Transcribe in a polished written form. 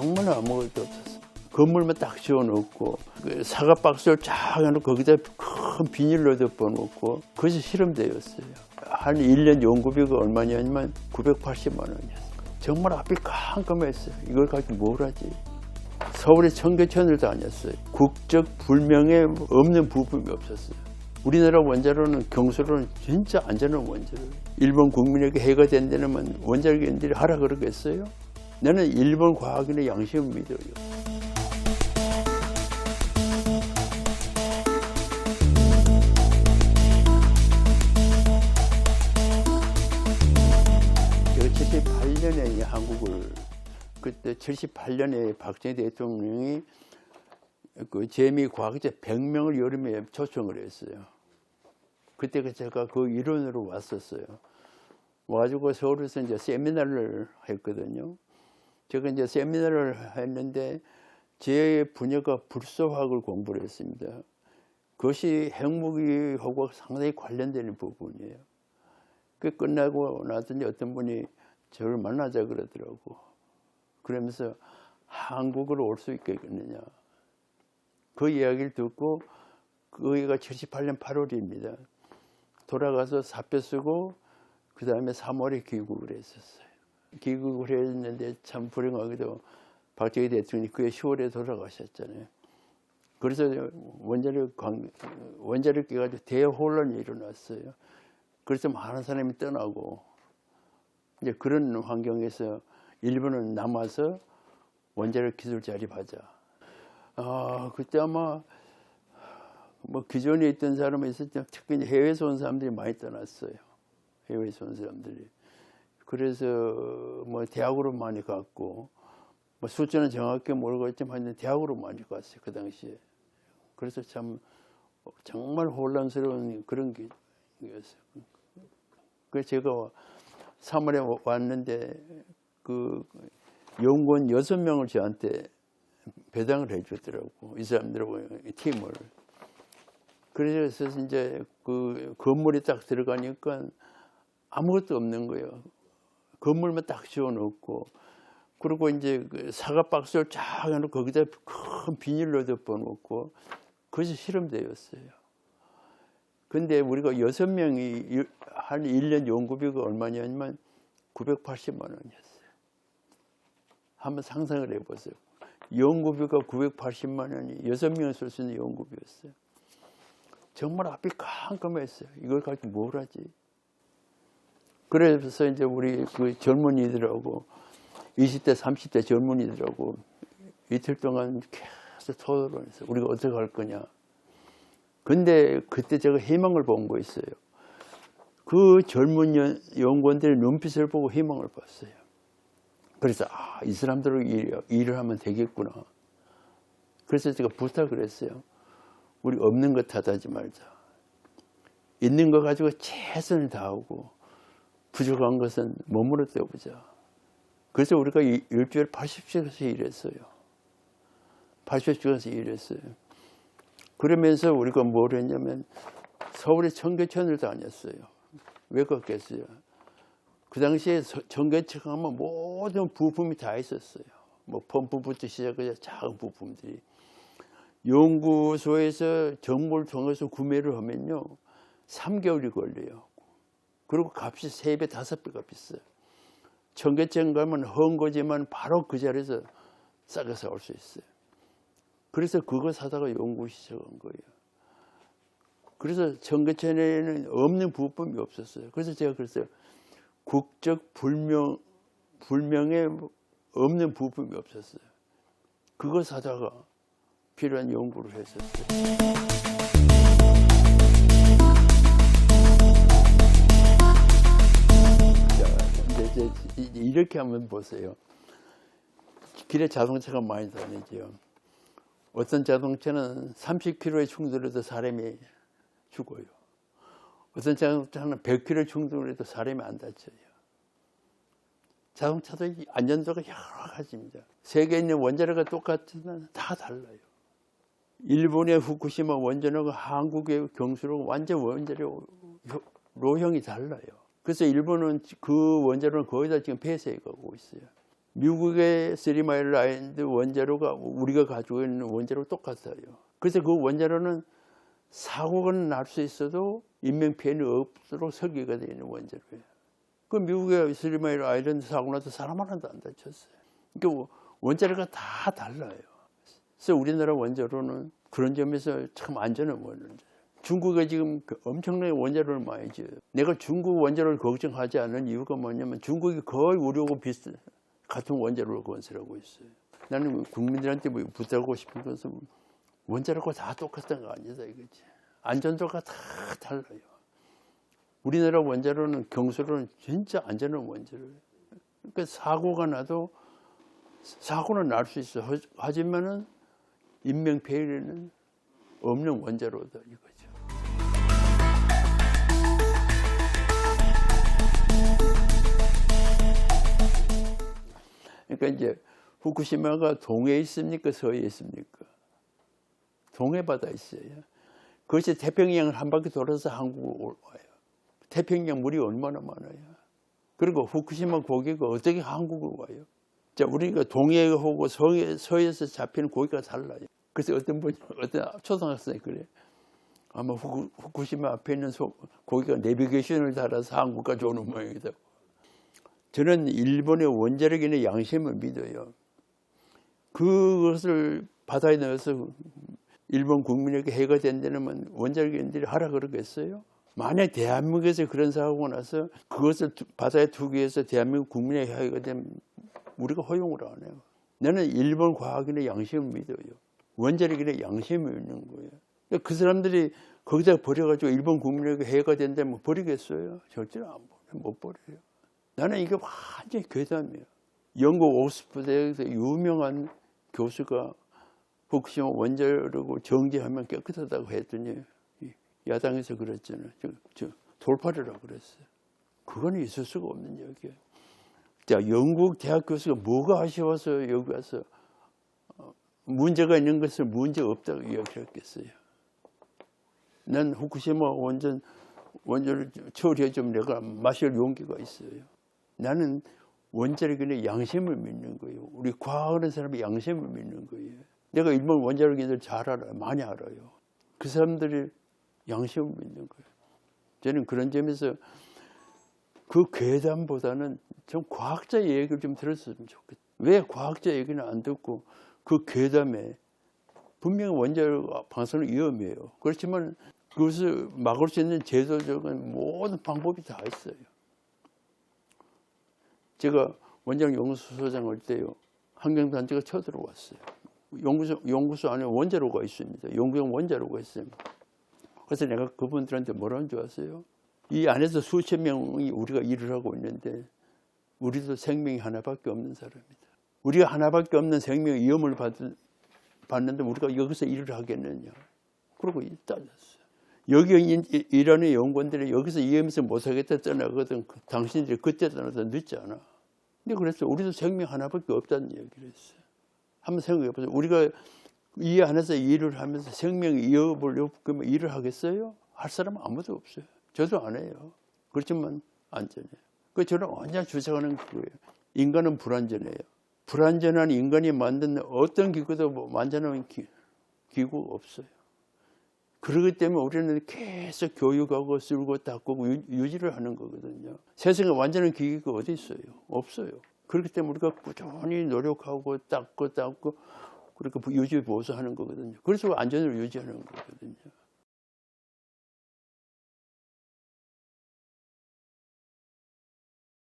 정말 아무것도 없었어. 건물만 딱 지어놓고 그 사과 박스를 쫙 해놓고 거기다 큰 비닐로 덮어놓고 그것이 실험대였어요. 한 1년 연구비가 얼마냐면 980만 원이었어요. 정말 앞이 깜깜했어요. 이걸 가지고 뭘 하지? 서울의 청계천을 다녔어요. 국적 불명에 없는 부품이 없었어요. 우리나라 원자로는 경수로는 진짜 안전한 원자로. 일본 국민에게 해가 된다면 원자력인들이 하라 그러겠어요? 나는 일본 과학인의 양심을 믿어요. 제가 78년에 한국을 그때 78년에 박정희 대통령이 그 재미 과학자 100명을 여름에 초청을 했어요. 그때 제가 그 일원으로 왔었어요. 와가지고 서울에서 이제 세미나를 했거든요. 제가 이제 세미나를 했는데 제 분야가 불소화학을 공부를 했습니다. 그것이 핵무기하고 상당히 관련되는 부분이에요. 그 끝나고 나더니 어떤 분이 저를 만나자 그러더라고. 그러면서 한국으로 올 수 있겠느냐. 그 이야기를 듣고 그해가 78년 8월입니다. 돌아가서 사표 쓰고 그 다음에 3월에 귀국을 했었어요. 귀국을 했는데 참 불행하게도 박정희 대통령이 그해 10월에 돌아가셨잖아요. 그래서 원자력 깨가지고 대혼란이 일어났어요. 그래서 많은 사람이 떠나고 이제 그런 환경에서 일본은 남아서 원자력 기술 자립하자. 그때 아마 뭐 기존에 있던 사람이 있었지만 특히 해외에서 온 사람들이 많이 떠났어요. 해외에서 온 사람들이. 그래서 뭐 대학으로 많이 갔고 뭐 숫자는 정확히 모르겠지만 대학으로 많이 갔어요. 그 당시에. 그래서 참 정말 혼란스러운 그런 게였어요. 그래서 제가 3월에 왔는데 그 연구원 6명을 저한테 배당을 해주더라고. 이 사람들하고 팀을. 그래서 이제 그 건물에 딱 들어가니까 아무것도 없는 거예요. 건물만 딱 지어놓고. 그리고 이제 그 사과 박스를 쫙 해놓고 거기다 큰 비닐로 덮어놓고 그것이 실험대였어요. 근데 우리가 6명이 한 1년 연구비가 얼마냐면 980만 원이었어요. 한번 상상을 해보세요. 연구비가 980만 원이 6명이 쓸 수 있는 연구비였어요. 정말 앞이 깜깜했어요. 이걸 가지고 뭘 하지? 그래서 이제 우리 그 젊은이들하고 20대, 30대 젊은이들하고 이틀 동안 계속 토론했어요. 우리가 어떻게 할 거냐. 근데 그때 제가 희망을 본 거 있어요. 그 젊은 연구원들의 눈빛을 보고 희망을 봤어요. 그래서 이 사람들로 일을 하면 되겠구나. 그래서 제가 부탁을 했어요. 우리 없는 것 탓하지 말자. 있는 거 가지고 최선을 다하고 부족한 것은 몸으로 때우자. 그래서 우리가 일주일에 80시간씩 일했어요. 80시간씩 일했어요. 그러면서 우리가 뭘 했냐면 서울의 청계천을 다녔어요. 왜 그랬겠어요? 그 당시에 청계천 가면 모든 부품이 다 있었어요. 뭐 펌프부터 시작해서 작은 부품들이. 연구소에서 정보를 통해서 구매를 하면요 3개월이 걸려요. 그리고 값이 3배, 5배가 비싸요. 청계천 가면 헝거지만 바로 그 자리에서 싸게 사올 수 있어요. 그래서 그거 사다가 연구 시작한 거예요. 그래서 청계천에는 없는 부품이 없었어요. 그래서 제가 그랬어요. 국적 불명에 없는 부품이 없었어요. 그거 사다가 필요한 연구를 했었어요. 자, 이제 이렇게 한번 보세요. 길에 자동차가 많이 다니죠. 어떤 자동차는 30km에 충돌해도 사람이 죽어요. 어떤 자동차는 100km 충돌해도 사람이 안 다쳐요. 자동차도 안전도가 여러 가지입니다. 세계에 있는 원자로가 똑같지만 다 달라요. 일본의 후쿠시마 원전하고 한국의 경수로 완전 원자로 로형이 달라요. 그래서 일본은 그 원자로는 거의 다 지금 폐쇄해 가고 있어요. 미국의 3마일 아일랜드 원자로가 우리가 가지고 있는 원자로 똑같아요. 그래서 그 원자로는 사고가 날 수 있어도 인명피해는 없도록 설계가 되어 있는 원자로예요. 그 미국의 3마일 아일랜드 사고 나서 사람 하나도 안 다쳤어요. 그러니까 원자로가 다 달라요. 그래서 우리나라 원자로는 그런 점에서 참 안전한 원자로. 중국에 지금 엄청나게 원자로를 많이 지어요. 내가 중국 원자로를 걱정하지 않는 이유가 뭐냐면 중국이 거의 우리하고 비슷한 같은 원자로를 건설하고 있어요. 나는 국민들한테 뭐 부탁하고 싶은 것은 원자로가 다 똑같은 거 아니다 이거지. 안전도가 다 달라요. 우리나라 원자로는 경수로는 진짜 안전한 원자로예요. 그러니까 사고가 나도 사고는 날 수 있어. 하지만은 인명피해는 없는 원자로다 이거죠. 그러니까 이제 후쿠시마가 동해에 있습니까? 서해에 있습니까? 동해 바다에 있어요. 그것이 태평양을 한 바퀴 돌아서 한국으로 와요. 태평양 물이 얼마나 많아요. 그리고 후쿠시마 고기가 어떻게 한국으로 와요? 자, 우리가 동해하고 서해에서 잡히는 고기가 달라요. 그래서 어떤 초등학생이 그래. 아마 후쿠시마 앞에 있는 고기가 내비게이션을 달아서 한국까지 오는 모양이다. 저는 일본의 원자력인의 양심을 믿어요. 그것을 바다에 넣어서 일본 국민에게 해가 된다면 원자력인들이 하라 그러겠어요? 만약 대한민국에서 그런 사고가 나서 그것을 바다에 투기해서 대한민국 국민에게 해가 되면 우리가 허용을 안 해요. 나는 일본 과학인의 양심을 믿어요. 원자력인의 양심을 믿는 거예요. 그 사람들이 거기다 버려가지고 일본 국민에게 해가 된다면 버리겠어요? 절대로 안 버려요. 못 버려요. 나는 이게 완전히 괴담이에요. 영국 옥스퍼드 대학에서 유명한 교수가 후쿠시마 원자력을 정지하면 깨끗하다고 했더니 야당에서 그랬잖아요. 돌파리라고 그랬어요. 그건 있을 수가 없는 얘기예요. 자, 영국 대학 교수가 뭐가 아쉬워서 여기 와서 문제가 있는 것을 문제가 없다고 이야기했겠어요. 난 후쿠시마 원자를 처리해 좀 내가 마실 용기가 있어요. 나는 원자력인의 양심을 믿는 거예요. 우리 과학하는 사람의 양심을 믿는 거예요. 내가 일본 원자력인들 잘 알아요. 많이 알아요. 그 사람들이 양심을 믿는 거예요. 저는 그런 점에서 그 괴담보다는 좀 과학자 얘기를 좀 들었으면 좋겠어요. 왜 과학자 얘기는 안 듣고 그 괴담에 분명히 원자력 방사능 위험해요. 그렇지만 그것을 막을 수 있는 제도적인 모든 방법이 다 있어요. 제가 원자력 연구소장 할 때요, 환경단체가 쳐들어왔어요. 연구소 안에 원자로가 있습니다. 연구용 원자로가 있어요. 그래서 내가 그분들한테 뭐라는 줄 아세요? 이 안에서 수천 명이 우리가 일을 하고 있는데 우리도 생명이 하나밖에 없는 사람이다. 우리가 하나밖에 없는 생명의 위험을 받는데 우리가 여기서 일을 하겠느냐. 그러고 따졌어요. 여기 일하는 연구원들이 여기서 위험해서 못하겠다 떠나거든. 당신들이 그때 떠나서 늦지 않아. 근데 그래서 우리도 생명 하나밖에 없다는 얘기를 했어요. 한번 생각해 보세요. 우리가 이 안에서 일을 하면서 생명의 위협을 겪으면 일을 하겠어요? 할 사람은 아무도 없어요. 저도 안 해요. 그렇지만 안전해요. 그 저는 완전 주장하는 거예요. 인간은 불안전해요. 불안전한 인간이 만든 어떤 기구도 완전한 기구가 없어요. 그렇기 때문에 우리는 계속 교육하고 쓸고 닦고 유지를 하는 거거든요. 세상에 완전한 기구가 어디 있어요? 없어요. 그렇기 때문에 우리가 꾸준히 노력하고 닦고 그렇게 유지 보수하는 거거든요. 그래서 안전을 유지하는 거거든요.